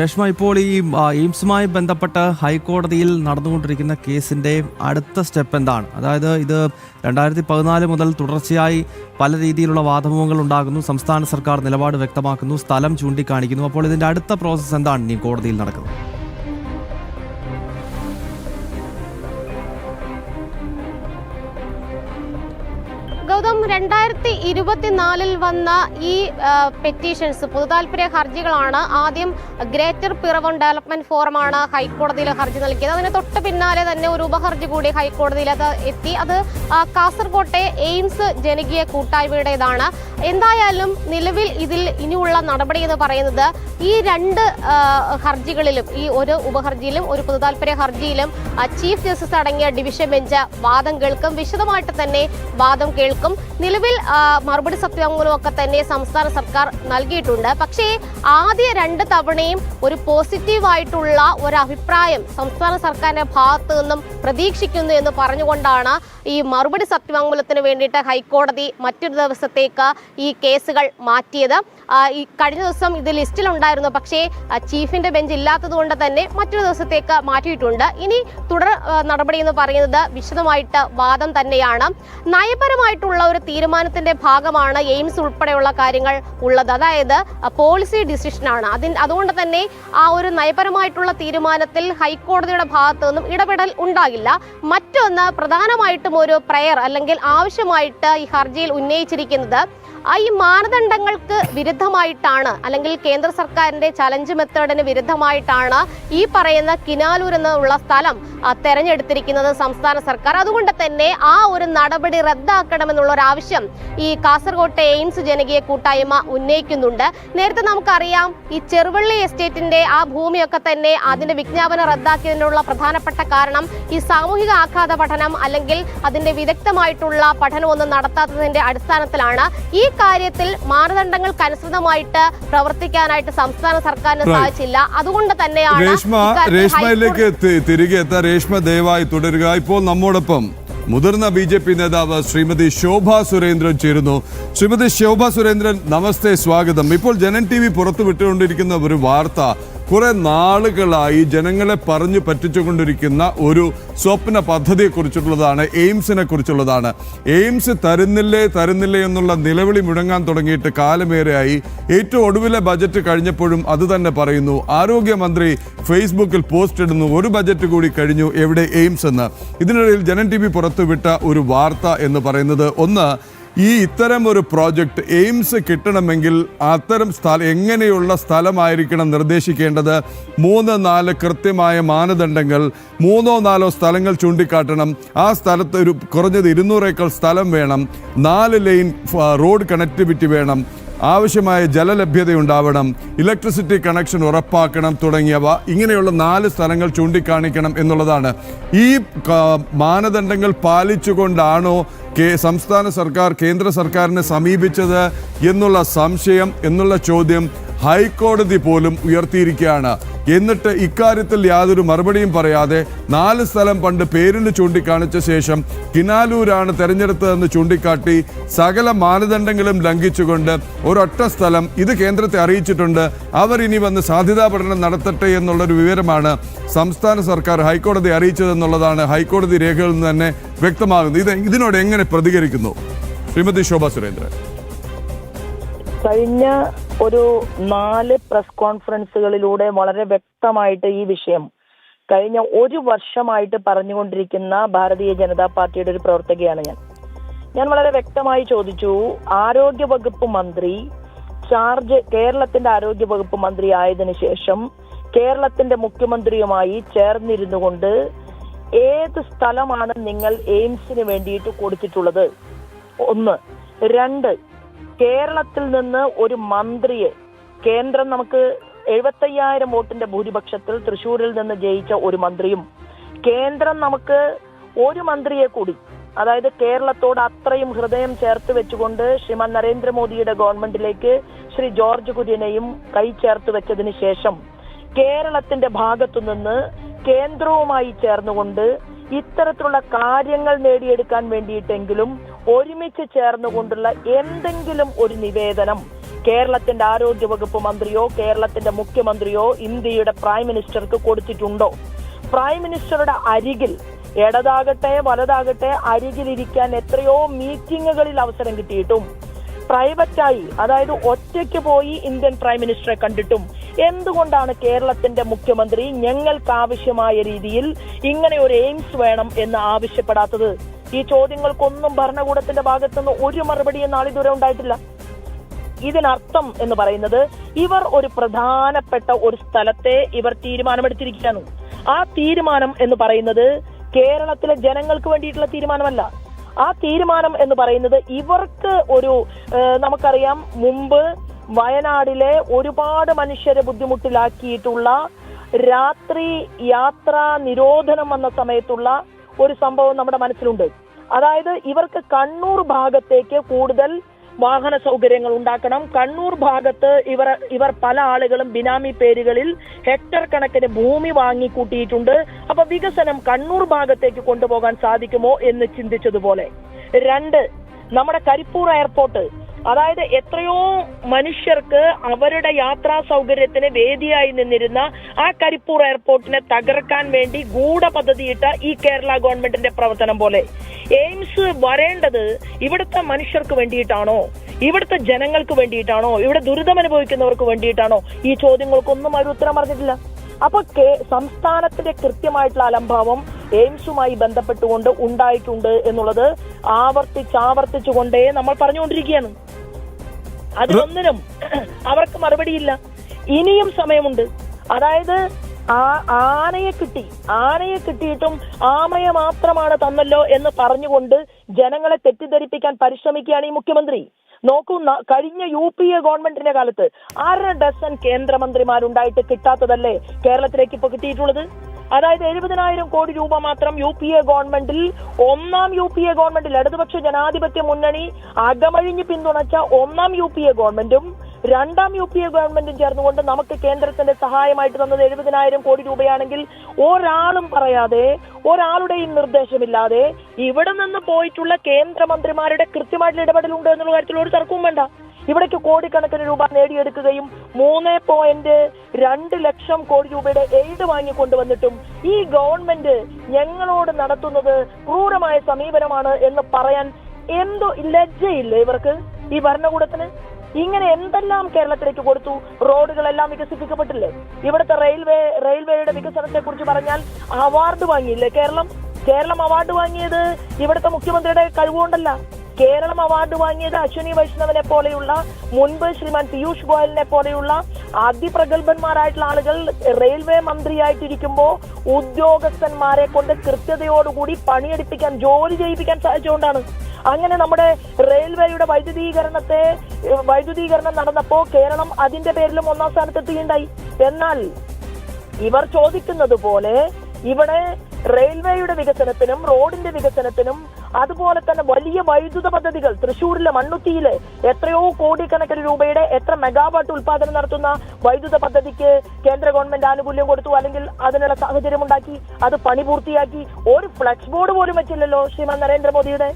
രേഷ്മ, ഇപ്പോൾ ഈ എയിംസുമായി ബന്ധപ്പെട്ട് ഹൈക്കോടതിയിൽ നടന്നുകൊണ്ടിരിക്കുന്ന കേസിന്റെ അടുത്ത സ്റ്റെപ്പ് എന്താണ്? അതായത് ഇത് 2014 മുതൽ തുടർച്ചയായി പല രീതിയിലുള്ള വാദമുഖങ്ങൾ ഉണ്ടാകുന്നു, സംസ്ഥാന സർക്കാർ നിലപാട് വ്യക്തമാക്കുന്നു, സ്ഥലം ചൂണ്ടിക്കാണിക്കുന്നു. അപ്പോൾ ഇതിന്റെ അടുത്ത പ്രോസസ്സ് എന്താണ് ഇനി കോടതിയിൽ നടക്കുന്നത്? ഗൗതം, 2024 വന്ന ഈ പെറ്റീഷൻസ്, പൊതുതാൽപര്യ ഹർജികളാണ്. ആദ്യം ഗ്രേറ്റർ പിറവം ഡെവലപ്മെന്റ് ഫോറമാണ് ഹൈക്കോടതിയിൽ ഹർജി നൽകിയത്. അതിന് തൊട്ട് പിന്നാലെ തന്നെ ഒരു ഉപഹർജി കൂടി ഹൈക്കോടതിയിൽ എത്തി. അത് കാസർകോട്ടെ എയിംസ് ജനകീയ കൂട്ടായ്മയുടേതാണ്. എന്തായാലും നിലവിൽ ഇതിൽ ഇനിയുള്ള നടപടി എന്ന് പറയുന്നത് ഈ രണ്ട് ഹർജികളിലും, ഈ ഒരു ഉപഹർജിയിലും ഒരു പൊതുതാൽപര്യ ഹർജിയിലും ചീഫ് ജസ്റ്റിസ് അടങ്ങിയ ഡിവിഷൻ ബെഞ്ച് വാദം കേൾക്കും, വിശദമായിട്ട് തന്നെ വാദം കേൾക്കും. നിലവിൽ മറുപടി സത്യവാങ്മൂലമൊക്കെ തന്നെ സംസ്ഥാന സർക്കാർ നൽകിയിട്ടുണ്ട്. പക്ഷേ ആദ്യ രണ്ട് തവണയും ഒരു പോസിറ്റീവായിട്ടുള്ള ഒരു അഭിപ്രായം സംസ്ഥാന സർക്കാരിന്റെ ഭാഗത്തു നിന്നും പ്രതീക്ഷിക്കുന്നു എന്ന് പറഞ്ഞുകൊണ്ടാണ് ഈ മറുപടി സത്യവാങ്മൂലത്തിന് വേണ്ടിയിട്ട് ഹൈക്കോടതി മറ്റൊരു ദിവസത്തേക്ക് ഈ കേസുകൾ മാറ്റിയത്. ഈ കഴിഞ്ഞ ദിവസം ഇത് ലിസ്റ്റിലുണ്ടായിരുന്നു, പക്ഷേ ചീഫിന്റെ ബെഞ്ച് ഇല്ലാത്തത് കൊണ്ട് തന്നെ മറ്റൊരു ദിവസത്തേക്ക് മാറ്റിയിട്ടുണ്ട്. ഇനി തുടർ നടപടി എന്ന് പറയുന്നത് വിശദമായിട്ട് വാദം തന്നെയാണ്. നയപരമായിട്ടുള്ള ഒരു തീരുമാനത്തിന്റെ ഭാഗമാണ് എയിംസ് ഉൾപ്പെടെയുള്ള കാര്യങ്ങൾ ഉള്ളത്. അതായത് പോളിസി ഡിസിഷനാണ്. അതുകൊണ്ട് തന്നെ ആ ഒരു നയപരമായിട്ടുള്ള തീരുമാനത്തിൽ ഹൈക്കോടതിയുടെ ഭാഗത്തു നിന്നും ഇടപെടൽ ഉണ്ടാകില്ല. മറ്റൊന്ന്, പ്രധാനമായിട്ടും ഒരു പ്രയർ അല്ലെങ്കിൽ ആവശ്യമായിട്ട് ഈ ഹർജിയിൽ ഉന്നയിച്ചിരിക്കുന്നത് ഈ മാനദണ്ഡങ്ങൾക്ക് വിരുദ്ധമായിട്ടാണ്, അല്ലെങ്കിൽ കേന്ദ്ര സർക്കാരിന്റെ ചലഞ്ച് മെത്തേഡിന് വിരുദ്ധമായിട്ടാണ് ഈ പറയുന്ന കിനാലൂർ എന്നുള്ള സ്ഥലം തെരഞ്ഞെടുത്തിരിക്കുന്നത് സംസ്ഥാന സർക്കാർ. അതുകൊണ്ട് തന്നെ ആ ഒരു നടപടി റദ്ദാക്കണമെന്നുള്ള ഒരു ആവശ്യം ഈ കാസർകോട്ടെ എയിംസ് ജനകീയ കൂട്ടായ്മ ഉന്നയിക്കുന്നുണ്ട്. നേരത്തെ നമുക്കറിയാം, ഈ ചെറുവള്ളി എസ്റ്റേറ്റിന്റെ ആ ഭൂമിയൊക്കെ തന്നെ അതിന്റെ വിജ്ഞാപനം റദ്ദാക്കിയതിനുള്ള പ്രധാനപ്പെട്ട കാരണം ഈ സാമൂഹിക ആഘാത പഠനം അല്ലെങ്കിൽ അതിന്റെ വിദഗ്ധമായിട്ടുള്ള പഠനമൊന്നും നടത്താത്തതിന്റെ അടിസ്ഥാനത്തിലാണ്. ഈ കാര്യത്തിൽ മാനദണ്ഡങ്ങൾക്കനുസൃതമായിട്ട് പ്രവർത്തിക്കാനായിട്ട് സംസ്ഥാന സർക്കാരിന് സാധിച്ചില്ല. അതുകൊണ്ട് തന്നെയാണ് രേഷ്മയിലേക്ക് തിരികെ എത്താൻ രേഷ്മ ദയവായി തുടരുക. ഇപ്പോൾ നമ്മോടൊപ്പം മുതിർന്ന BJP നേതാവ് ശ്രീമതി ശോഭ സുരേന്ദ്രൻ ചേരുന്നു. ശ്രീമതി ശോഭ സുരേന്ദ്രൻ, നമസ്തേ, സ്വാഗതം. ഇപ്പോൾ ജനൻ TV പുറത്തു വിട്ടുകൊണ്ടിരിക്കുന്ന ഒരു വാർത്ത, കുറെ നാളുകളായി ജനങ്ങളെ പറഞ്ഞു പറ്റിച്ചുകൊണ്ടിരിക്കുന്ന ഒരു സ്വപ്ന പദ്ധതിയെക്കുറിച്ചുള്ളതാണ്, എയിംസിനെ കുറിച്ചുള്ളതാണ്. എയിംസ് തരുന്നില്ലേ എന്നുള്ള നിലവിളി മുഴങ്ങാൻ തുടങ്ങിയിട്ട് കാലമേറെയായി. ഏറ്റവും ഒടുവിലെ ബജറ്റ് കഴിഞ്ഞപ്പോഴും അത് തന്നെ പറയുന്നു. ആരോഗ്യമന്ത്രി ഫേസ്ബുക്കിൽ പോസ്റ്റ് ഇടുന്നു, ഒരു ബജറ്റ് കൂടി കഴിഞ്ഞു, എവിടെ എയിംസ് എന്ന്. ഇതിനിടയിൽ ജനൻ TV പുറത്തുവിട്ട ഒരു വാർത്ത എന്ന് പറയുന്നത്, ഒന്ന്, ഇത്തരം ഒരു പ്രോജക്റ്റ് എയിംസ് കിട്ടണമെങ്കിൽ അത്തരം എങ്ങനെയുള്ള സ്ഥലമായിരിക്കണം നിർദ്ദേശിക്കേണ്ടത്? 3-4 കൃത്യമായ മാനദണ്ഡങ്ങൾ, 3-4 സ്ഥലങ്ങൾ ചൂണ്ടിക്കാട്ടണം. ആ സ്ഥലത്ത് ഒരു കുറഞ്ഞത് 200 ഏക്കർ സ്ഥലം വേണം, 4 ലൈൻ റോഡ് കണക്ടിവിറ്റി വേണം, ആവശ്യമായ ജലലഭ്യതയുണ്ടാവണം, ഇലക്ട്രിസിറ്റി കണക്ഷൻ ഉറപ്പാക്കണം തുടങ്ങിയവ, ഇങ്ങനെയുള്ള 4 സ്ഥലങ്ങൾ ചൂണ്ടിക്കാണിക്കണം എന്നുള്ളതാണ്. ഈ മാനദണ്ഡങ്ങൾ പാലിച്ചുകൊണ്ടാണോ സംസ്ഥാന സർക്കാർ കേന്ദ്ര സർക്കാരിനെ സമീപിച്ചത് എന്നുള്ള സംശയം, എന്നുള്ള ചോദ്യം ഹൈക്കോടതി പോലും ഉയർത്തിയിരിക്കുകയാണ്. എന്നിട്ട് ഇക്കാര്യത്തിൽ യാതൊരു മറുപടിയും പറയാതെ 4 സ്ഥലം പണ്ട് പേരിന് ചൂണ്ടിക്കാണിച്ച ശേഷം കിനാലൂരാണ് തെരഞ്ഞെടുത്തതെന്ന് ചൂണ്ടിക്കാട്ടി സകല മാനദണ്ഡങ്ങളും ലംഘിച്ചുകൊണ്ട് ഒരൊറ്റ സ്ഥലം, ഇത് കേന്ദ്രത്തെ അറിയിച്ചിട്ടുണ്ട്, അവർ ഇനി വന്ന് സാധ്യതാ പഠനം നടത്തട്ടെ എന്നുള്ളൊരു വിവരമാണ് സംസ്ഥാന സർക്കാർ ഹൈക്കോടതി അറിയിച്ചതെന്നുള്ളതാണ് ഹൈക്കോടതി രേഖകളിൽ നിന്ന് തന്നെ വ്യക്തമാകുന്നത്. ഇതിനോട് എങ്ങനെ പ്രതികരിക്കുന്നു ശ്രീമതി ശോഭ സുരേന്ദ്രൻ? കഴിഞ്ഞ ഒരു 4 പ്രസ് കോൺഫറൻസുകളിലൂടെ വളരെ വ്യക്തമായിട്ട് ഈ വിഷയം കഴിഞ്ഞ 1 വർഷമായിട്ട് പറഞ്ഞുകൊണ്ടിരിക്കുന്ന ഭാരതീയ ജനതാ പാർട്ടിയുടെ ഒരു പ്രവർത്തകയാണ് ഞാൻ വളരെ വ്യക്തമായി ചോദിച്ചു, ആരോഗ്യ വകുപ്പ് മന്ത്രി കേരളത്തിന്റെ ആരോഗ്യ വകുപ്പ് മന്ത്രി ആയതിനു ശേഷം കേരളത്തിന്റെ മുഖ്യമന്ത്രിയുമായി ചേർന്നിരുന്നു കൊണ്ട് ഏത് സ്ഥലമാണ് നിങ്ങൾ എയിംസിന് വേണ്ടിയിട്ട് കൊടുത്തിട്ടുള്ളത്? 1. 2, കേരളത്തിൽ നിന്ന് ഒരു മന്ത്രിയെ, കേന്ദ്രം നമുക്ക് 75,000 വോട്ടിന്റെ ഭൂരിപക്ഷത്തിൽ തൃശ്ശൂരിൽ നിന്ന് ജയിച്ച ഒരു മന്ത്രിയും, കേന്ദ്രം നമുക്ക് ഒരു മന്ത്രിയെ കൂടി, അതായത് കേരളത്തോട് അത്രയും ഹൃദയം ചേർത്ത് വെച്ചുകൊണ്ട് ശ്രീമാൻ നരേന്ദ്രമോദിയുടെ ഗവൺമെന്റിലേക്ക് ശ്രീ ജോർജ് കുര്യനെയും കൈ ചേർത്ത് വെച്ചതിന് ശേഷം കേരളത്തിന്റെ ഭാഗത്തു നിന്ന് കേന്ദ്രവുമായി ചേർന്നുകൊണ്ട് ഇത്തരത്തിലുള്ള കാര്യങ്ങൾ നേടിയെടുക്കാൻ വേണ്ടിയിട്ടെങ്കിലും ഒരുമിച്ച് ചേർന്നുകൊണ്ടുള്ള എന്തെങ്കിലും ഒരു നിവേദനം കേരളത്തിന്റെ ആരോഗ്യവകുപ്പ് മന്ത്രിയോ കേരളത്തിന്റെ മുഖ്യമന്ത്രിയോ ഇന്ത്യയുടെ പ്രൈം മിനിസ്റ്റർക്ക് കൊടുത്തിട്ടുണ്ടോ? പ്രൈം മിനിസ്റ്ററുടെ അരികിൽ ഇടതാകട്ടെ വലതാകട്ടെ അരികിലിരിക്കാൻ എത്രയോ മീറ്റിങ്ങുകളിൽ അവസരം കിട്ടിയിട്ടും പ്രൈവറ്റായി, അതായത് ഒറ്റയ്ക്ക് പോയി ഇന്ത്യൻ പ്രൈം മിനിസ്റ്ററെ കണ്ടിട്ടും എന്തുകൊണ്ടാണ് കേരളത്തിന്റെ മുഖ്യമന്ത്രി ഞങ്ങൾക്ക് ആവശ്യമായ രീതിയിൽ ഇങ്ങനെ ഒരു എയിംസ് വേണം എന്ന് ആവശ്യപ്പെടാത്തത്? ഈ ചോദ്യങ്ങൾക്കൊന്നും ഭരണകൂടത്തിന്റെ ഭാഗത്തുനിന്ന് ഒരു മറുപടിയും നാളിതുവരെ ഉണ്ടായിട്ടില്ല. ഇതിനർത്ഥം എന്ന് പറയുന്നത് ഇവർ ഒരു പ്രധാനപ്പെട്ട ഒരു സ്ഥലത്തെ ഇവർ തീരുമാനമെടുത്തിരിക്കുകയാണ്. ആ തീരുമാനം എന്ന് പറയുന്നത് കേരളത്തിലെ ജനങ്ങൾക്ക് വേണ്ടിയിട്ടുള്ള തീരുമാനമല്ല. ആ തീരുമാനം എന്ന് പറയുന്നത് ഇവർക്ക് ഒരു നമുക്കറിയാം, മുമ്പ് വയനാടിലെ ഒരുപാട് മനുഷ്യരെ ബുദ്ധിമുട്ടിലാക്കിയിട്ടുള്ള രാത്രി യാത്രാ നിരോധനം വന്ന സമയത്തുള്ള ഒരു സംഭവം നമ്മുടെ മനസ്സിലുണ്ട്. അതായത് ഇവർക്ക് കണ്ണൂർ ഭാഗത്തേക്ക് കൂടുതൽ വാഹന സൗകര്യങ്ങൾ ഉണ്ടാക്കണം. കണ്ണൂർ ഭാഗത്ത് ഇവർ പല ആളുകളും ബിനാമി പേരുകളിൽ ഹെക്ടർ കണക്കിന് ഭൂമി വാങ്ങിക്കൂട്ടിയിട്ടുണ്ട്. അപ്പൊ വികസനം കണ്ണൂർ ഭാഗത്തേക്ക് കൊണ്ടുപോകാൻ സാധിക്കുമോ എന്ന് ചിന്തിച്ചതുപോലെ. 2, നമ്മുടെ കരിപ്പൂർ എയർപോർട്ട്, അതായത് എത്രയോ മനുഷ്യർക്ക് അവരുടെ യാത്രാ സൗകര്യത്തിന് വേദിയായി നിന്നിരുന്ന ആ കരിപ്പൂർ എയർപോർട്ടിനെ തകർക്കാൻ വേണ്ടി ഗൂഢപദ്ധതിയിട്ട ഈ കേരള ഗവൺമെന്റിന്റെ പ്രവർത്തനം പോലെ എയിംസ് വരേണ്ടത് ഇവിടുത്തെ മനുഷ്യർക്ക് വേണ്ടിയിട്ടാണോ, ഇവിടുത്തെ ജനങ്ങൾക്ക് വേണ്ടിയിട്ടാണോ, ഇവിടെ ദുരിതമനുഭവിക്കുന്നവർക്ക് വേണ്ടിയിട്ടാണോ? ഈ ചോദ്യങ്ങൾക്കൊന്നും അവർ ഉത്തരം പറഞ്ഞിട്ടില്ല. അപ്പൊ സംസ്ഥാനത്തിന്റെ കൃത്യമായിട്ടുള്ള അലംഭാവം എയിംസുമായി ബന്ധപ്പെട്ടുകൊണ്ട് ഉണ്ടായിട്ടുണ്ട് എന്നുള്ളത് ആവർത്തിച്ചുകൊണ്ടേ നമ്മൾ പറഞ്ഞുകൊണ്ടിരിക്കുകയാണ്. അതിലൊന്നിനും അവർക്ക് മറുപടിയില്ല. ഇനിയും സമയമുണ്ട്. അതായത് ആനയെ കിട്ടിയിട്ടും ആമയെ മാത്രമാണ് തന്നല്ലോ എന്ന് പറഞ്ഞുകൊണ്ട് ജനങ്ങളെ തെറ്റിദ്ധരിപ്പിക്കാൻ പരിശ്രമിക്കുകയാണ് ഈ മുഖ്യമന്ത്രി. നോക്കൂ, കഴിഞ്ഞ UPA ഗവൺമെന്റിന്റെ കാലത്ത് 1/2 ഡസൻ കേന്ദ്രമന്ത്രിമാരുണ്ടായിട്ട് കിട്ടാത്തതല്ലേ കേരളത്തിലേക്ക് ഇപ്പൊ കിട്ടിയിട്ടുള്ളത്? അതായത് 70,000 കോടി രൂപ മാത്രം UPA ഗവൺമെന്റിൽ, ഒന്നാം UPA ഗവൺമെന്റിൽ ഇടതുപക്ഷ ജനാധിപത്യ മുന്നണി അകമഴിഞ്ഞ് പിന്തുണച്ച ഒന്നാം UPA ഗവൺമെന്റും രണ്ടാം UPA ഗവൺമെന്റും ചേർന്നുകൊണ്ട് നമുക്ക് കേന്ദ്രത്തിന്റെ സഹായമായിട്ട് തന്നത് 70,000 കോടി രൂപയാണെങ്കിൽ ഒരാളും പറയാതെ, ഒരാളുടെയും നിർദ്ദേശമില്ലാതെ ഇവിടെ നിന്ന് പോയിട്ടുള്ള കേന്ദ്രമന്ത്രിമാരുടെ കൃത്യമായിട്ടുള്ള ഇടപെടലുണ്ട് എന്നുള്ള കാര്യത്തിൽ ഒരു തർക്കവും വേണ്ട. ഇവിടേക്ക് കോടിക്കണക്കിന് രൂപ നേടിയെടുക്കുകയും 3.2 ലക്ഷം കോടി രൂപയുടെ എയ്ഡ് വാങ്ങിക്കൊണ്ടുവന്നിട്ടും ഈ ഗവൺമെന്റ് ഞങ്ങളോട് നടത്തുന്നത് ക്രൂരമായ സമീപനമാണ് എന്ന് പറയാൻ എന്തോ ലജ്ജയില്ലേ ഇവർക്ക്, ഈ ഭരണകൂടത്തിന്? ഇങ്ങനെ എന്തെല്ലാം കേരളത്തിലേക്ക് കൊടുത്തു. റോഡുകളെല്ലാം വികസിപ്പിക്കപ്പെട്ടില്ലേ? ഇവിടുത്തെ റെയിൽവേയുടെ വികസനത്തെ കുറിച്ച് പറഞ്ഞാൽ അവാർഡ് വാങ്ങിയില്ലേ കേരളം അവാർഡ് വാങ്ങിയത് ഇവിടുത്തെ മുഖ്യമന്ത്രിയുടെ കഴിവുകൊണ്ടല്ല. കേരളം അവാർഡ് വാങ്ങിയത് അശ്വിനി വൈഷ്ണവിനെ പോലെയുള്ള, മുൻപ് ശ്രീമാൻ പീയൂഷ് ഗോയലിനെ പോലെയുള്ള അതിപ്രഗത്ഭന്മാരായിട്ടുള്ള ആളുകൾ റെയിൽവേ മന്ത്രിയായിട്ടിരിക്കുമ്പോ ഉദ്യോഗസ്ഥന്മാരെ കൊണ്ട് കൃത്യതയോടുകൂടി പണിയെടുപ്പിക്കാൻ, ജോലി ചെയ്യിപ്പിക്കാൻ സാധിച്ചുകൊണ്ടാണ്. അങ്ങനെ നമ്മുടെ റെയിൽവേയുടെ വൈദ്യുതീകരണം നടന്നപ്പോ കേരളം അതിന്റെ പേരിലും 1-ാം സ്ഥാനത്തെത്തുകയുണ്ടായി. എന്നാൽ ഇവർ ചോദിക്കുന്നത് പോലെ ഇവിടെ റെയിൽവേയുടെ വികസനത്തിനും റോഡിന്റെ വികസനത്തിനും അതുപോലെ തന്നെ വലിയ വൈദ്യുത പദ്ധതികൾ, തൃശ്ശൂരിലെ മണ്ണുത്തിയിലെ എത്രയോ കോടിക്കണക്കിന് രൂപയുടെ എത്ര മെഗാവാട്ട് ഉൽപാദനം നടത്തുന്ന വൈദ്യുത പദ്ധതിക്ക് കേന്ദ്ര ഗവൺമെന്റ് ആനുകൂല്യം കൊടുത്തു, അല്ലെങ്കിൽ അതിനുള്ള സാഹചര്യം ഉണ്ടാക്കി, അത് പണി പൂർത്തിയാക്കി. ഒരു ഫ്ലെക്സ് ബോർഡ് പോലും വെച്ചില്ലല്ലോ ശ്രീമാൻ നരേന്ദ്രമോദിയുടെ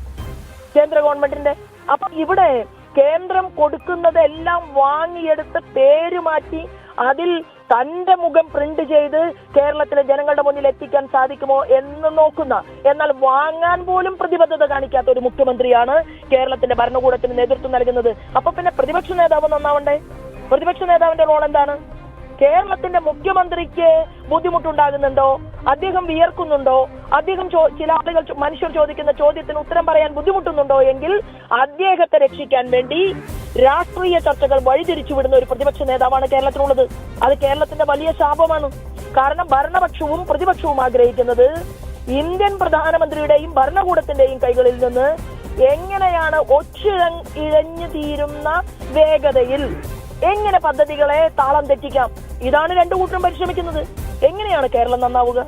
കേന്ദ്ര ഗവൺമെന്റിന്റെ. അപ്പൊ ഇവിടെ കേന്ദ്രം കൊടുക്കുന്നതെല്ലാം വാങ്ങിയെടുത്ത് പേര് മാറ്റി അതിൽ തന്റെ മുഖം പ്രിന്റ് ചെയ്ത് കേരളത്തിലെ ജനങ്ങളുടെ മുന്നിൽ എത്തിക്കാൻ സാധിക്കുമോ എന്ന് നോക്കുന്ന, എന്നാൽ വാങ്ങാൻ പോലും പ്രതിബദ്ധത കാണിക്കാത്ത ഒരു മുഖ്യമന്ത്രിയാണ് കേരളത്തിന്റെ ഭരണകൂടത്തിന് നേതൃത്വം നൽകുന്നത്. അപ്പൊ പിന്നെ പ്രതിപക്ഷ നേതാവ് നന്നാവണ്ടേ? പ്രതിപക്ഷ നേതാവിന്റെ റോൾ എന്താണ്? കേരളത്തിന്റെ മുഖ്യമന്ത്രിക്ക് ബുദ്ധിമുട്ടുണ്ടാകുന്നുണ്ടോ? അദ്ദേഹം വിയർക്കുന്നുണ്ടോ? അദ്ദേഹം ചില ആളുകൾ മനുഷ്യർ ചോദിക്കുന്ന ചോദ്യത്തിന് ഉത്തരം പറയാൻ ബുദ്ധിമുട്ടുന്നുണ്ടോ എങ്കിൽ അദ്ദേഹത്തെ രക്ഷിക്കാൻ വേണ്ടി രാഷ്ട്രീയ ചർച്ചകൾ വഴിതിരിച്ചുവിടുന്ന ഒരു പ്രതിപക്ഷ നേതാവാണ് കേരളത്തിനുള്ളത്. അത് കേരളത്തിന്റെ വലിയ ശാപമാണ്. കാരണം ഭരണപക്ഷവും പ്രതിപക്ഷവും ആഗ്രഹിക്കുന്നത് ഇന്ത്യൻ പ്രധാനമന്ത്രിയുടെയും ഭരണകൂടത്തിന്റെയും കൈകളിൽ നിന്ന് എങ്ങനെയാണ് ഇഴഞ്ഞു തീരുന്ന വേഗതയിൽ എങ്ങനെ പദ്ധതികളെ താളം തെറ്റിക്കാം, ഇതാണ് രണ്ടു കൂട്ടരും പരിശ്രമിക്കുന്നത്. എങ്ങനെയാണ് കേരളം നന്നാവുക?